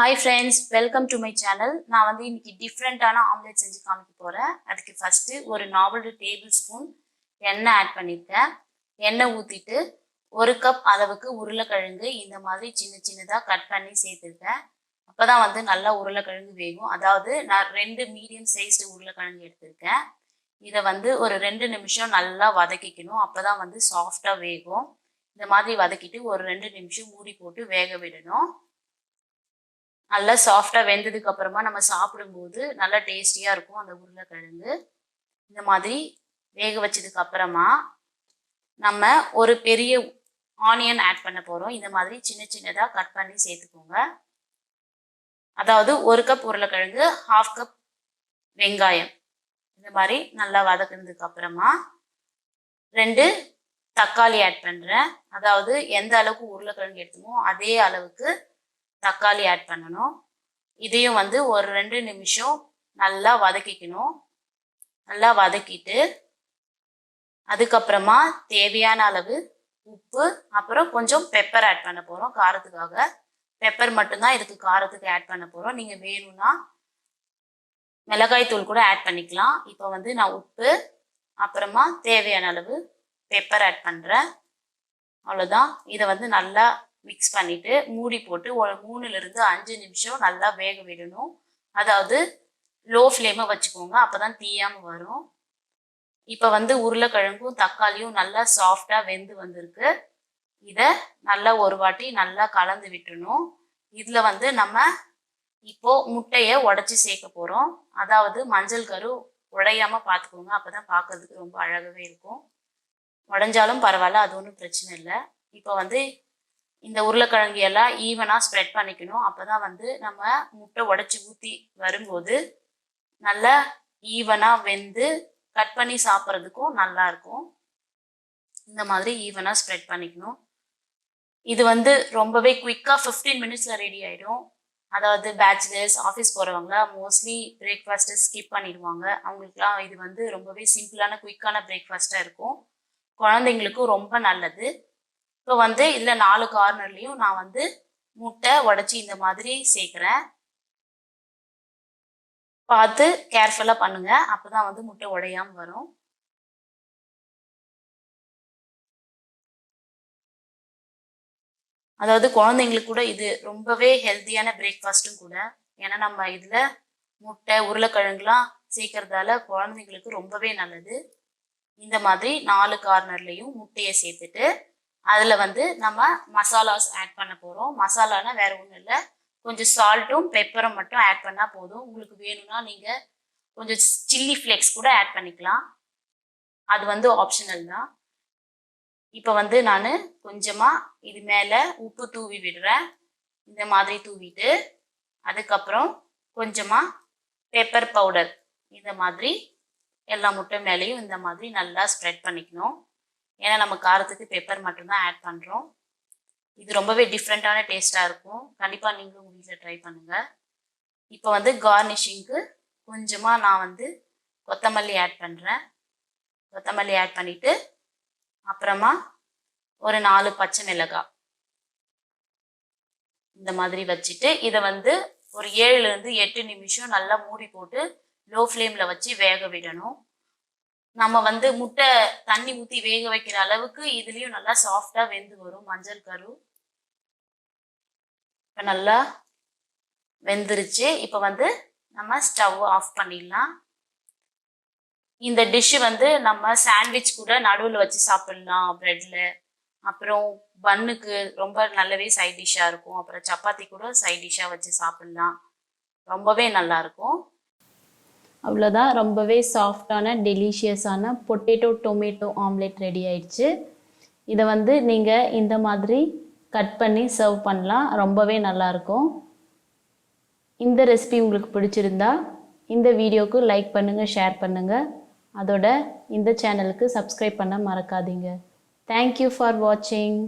Hi friends, welcome to my channel. நான் வந்து இன்னைக்கு டிஃப்ரெண்டான ஆம்லெட் செஞ்சு காமிக்க போறேன். அதுக்கு ஃபர்ஸ்ட் ஒரு 4 டேபிள் ஸ்பூன் எண்ணெய் ஆட் பண்ணிருக்கேன். எண்ணெய் ஊத்திட்டு 1 கப் அளவுக்கு உருளைக்கிழங்கு இந்த மாதிரி சின்ன சின்னதா கட் பண்ணி சேர்த்துருக்கேன். அப்பதான் வந்து நல்லா உருளைக்கிழங்கு வேகும். அதாவது நான் 2 மீடியம் சைஸ்டு உருளைக்கிழங்கு எடுத்திருக்கேன். இதை வந்து ஒரு 2 நிமிஷம் நல்லா வதக்கிக்கணும். அப்பதான் வந்து சாஃப்டா வேகும். இந்த மாதிரி வதக்கிட்டு ஒரு 2 நிமிஷம் மூடி போட்டு வேக விடணும். நல்லா சாஃப்டா வெந்ததுக்கு அப்புறமா நம்ம சாப்பிடும்போது நல்லா டேஸ்டியா இருக்கும் அந்த உருளைக்கிழங்கு. இந்த மாதிரி வேக வச்சதுக்கு அப்புறமா நம்ம ஒரு பெரிய ஆனியன் ஆட் பண்ண போறோம். இந்த மாதிரி சின்ன சின்னதா கட் பண்ணி சேர்த்துக்கோங்க. அதாவது 1 கப் உருளைக்கிழங்கு, 1/2 கப் வெங்காயம். இந்த மாதிரி நல்லா வதக்குனதுக்கு அப்புறமா 2 தக்காளி ஆட் பண்றேன். அதாவது எந்த அளவுக்கு உருளைக்கிழங்கு எடுத்துமோ அதே அளவுக்கு தக்காளி ஆட் பண்ணணும். இதையும் வந்து ஒரு 2 நிமிஷம் நல்லா வதக்கிக்கணும். நல்லா வதக்கிட்டு அதுக்கப்புறமா தேவையான அளவு உப்பு, அப்புறம் கொஞ்சம் பெப்பர் ஆட் பண்ண போறோம் காரத்துக்காக. பெப்பர் மட்டும்தான் இதுக்கு காரத்துக்கு ஆட் பண்ண போறோம். நீங்க வேணும்னா மிளகாய் தூள் கூட ஆட் பண்ணிக்கலாம். இப்போ வந்து நான் உப்பு அப்புறமா தேவையான அளவு பெப்பர் ஆட் பண்றேன். அவ்வளோதான். இதை வந்து நல்லா மிக்ஸ் பண்ணிட்டு மூடி போட்டு ஒரு 3-5 நிமிஷம் நல்லா வேக விடணும். அதாவது லோ ஃப்ளேமை வச்சுக்கோங்க, அப்பதான் தீயாம வரும். இப்போ வந்து உருளைக்கிழங்கும் தக்காளியும் நல்லா சாஃப்டா வெந்து வந்திருக்கு. இதை நல்லா ஒரு வாட்டி நல்லா கலந்து விட்டுணும். இதுல வந்து நம்ம இப்போ முட்டையை உடைச்சி சேர்க்க போறோம். அதாவது மஞ்சள் கரு உடையாம பார்த்துக்கோங்க, அப்பதான் பார்க்கறதுக்கு ரொம்ப அழகாவே இருக்கும். உடைஞ்சாலும் பரவாயில்ல, அது ஒன்றும் பிரச்சனை இல்லை. இப்போ வந்து இந்த உருளைக்கிழங்கு எல்லாம் ஈவனா ஸ்ப்ரெட் பண்ணிக்கணும். அப்பதான் வந்து நம்ம முட்டை உடைச்சி ஊற்றி வரும்போது நல்லா ஈவனா வெந்து கட் பண்ணி சாப்பிட்றதுக்கும் நல்லா இருக்கும். இந்த மாதிரி ஈவனா ஸ்ப்ரெட் பண்ணிக்கணும். இது வந்து ரொம்பவே குயிக்கா 15 மினிட்ஸ்ல ரெடி ஆயிடும். அதாவது பேச்சுலர்ஸ், ஆஃபீஸ் போறவங்க மோஸ்ட்லி பிரேக்ஃபாஸ்ட்டை ஸ்கிப் பண்ணிடுவாங்க. அவங்களுக்குலாம் இது வந்து ரொம்பவே சிம்பிளான குயிக்கான பிரேக்ஃபாஸ்டா இருக்கும். குழந்தைங்களுக்கும் ரொம்ப நல்லது. இப்போ வந்து இதில் 4 கார்னர்லையும் நான் வந்து முட்டை உடைச்சி இந்த மாதிரி சேர்க்குறேன். பார்த்து கேர்ஃபுல்லாக பண்ணுங்க, அப்போதான் வந்து முட்டை உடையாம வரும். அதாவது குழந்தைங்களுக்கு கூட இது ரொம்பவே ஹெல்த்தியான பிரேக்ஃபாஸ்ட்டும் கூட. ஏன்னா நம்ம இதில் முட்டை உருளைக்கிழங்குலாம் சேர்க்கறதால குழந்தைங்களுக்கு ரொம்பவே நல்லது. இந்த மாதிரி 4 கார்னர்லையும் முட்டையை சேர்த்துட்டு அதில் வந்து நம்ம மசாலாஸ் ஆட் பண்ண போகிறோம். மசாலானா வேற ஒன்றும் இல்லை, கொஞ்சம் சால்ட்டும் பெப்பரும் மட்டும் ஆட் பண்ணால் போதும். உங்களுக்கு வேணும்னா நீங்கள் கொஞ்சம் சில்லி ஃப்ளேக்ஸ் கூட ஆட் பண்ணிக்கலாம், அது வந்து ஆப்ஷனல் தான். இப்போ வந்து நான் கொஞ்சமாக இது மேலே உப்பு தூவி விடுறேன். இந்த மாதிரி தூவிட்டு அதுக்கப்புறம் கொஞ்சமாக பெப்பர் பவுடர் இந்த மாதிரி எல்லா முட்டை மேலேயும் இந்த மாதிரி நல்லா ஸ்ப்ரெட் பண்ணிக்கணும். ஏன்னா நம்ம காரத்துக்கு பெப்பர் மட்டும்தான் ஆட் பண்ணுறோம். இது ரொம்பவே டிஃப்ரெண்ட்டான டேஸ்ட்டாக இருக்கும். கண்டிப்பாக நீங்களும் உங்கள் வீட்டில் ட்ரை பண்ணுங்கள். இப்போ வந்து கார்னிஷிங்க்கு கொஞ்சமாக நான் வந்து கொத்தமல்லி ஆட் பண்ணுறேன். கொத்தமல்லி ஆட் பண்ணிவிட்டு அப்புறமா ஒரு 4 பச்சை மிளகாய் இந்த மாதிரி வச்சுட்டு இதை வந்து ஒரு 7-8 நிமிஷம் நல்லா மூடி போட்டு லோ ஃப்ளேமில் வச்சு வேக விடணும். நம்ம வந்து முட்டை தண்ணி ஊற்றி வேக வைக்கிற அளவுக்கு இதுலேயும் நல்லா சாஃப்டா வெந்து வரும் மஞ்சள் கரு. இப்போ நல்லா வெந்துருச்சு. இப்போ வந்து நம்ம ஸ்டவ் ஆஃப் பண்ணிடலாம். இந்த டிஷ்ஷு வந்து நம்ம சாண்ட்விச் கூட நடுவில் வச்சு சாப்பிடலாம் ப்ரெட்ல. அப்புறம் பன்னுக்கு ரொம்ப நல்லாவே சைட் டிஷ்ஷாக இருக்கும். அப்புறம் சப்பாத்தி கூட சைட் டிஷ்ஷாக வச்சு சாப்பிடலாம், ரொம்பவே நல்லா இருக்கும். அவ்வளோதான், ரொம்பவே சாஃப்டான டெலிஷியஸான பொட்டேட்டோ டொமேட்டோ ஆம்லெட் ரெடி ஆயிடுச்சு. இதை வந்து நீங்கள் இந்த மாதிரி கட் பண்ணி சர்வ் பண்ணலாம், ரொம்பவே நல்லாயிருக்கும். இந்த ரெசிபி உங்களுக்கு பிடிச்சிருந்தா இந்த வீடியோவுக்கு லைக் பண்ணுங்கள், ஷேர் பண்ணுங்கள். அதோட இந்த சேனலுக்கு சப்ஸ்கிரைப் பண்ண மறக்காதீங்க. தேங்க்யூ ஃபார் வாட்சிங்.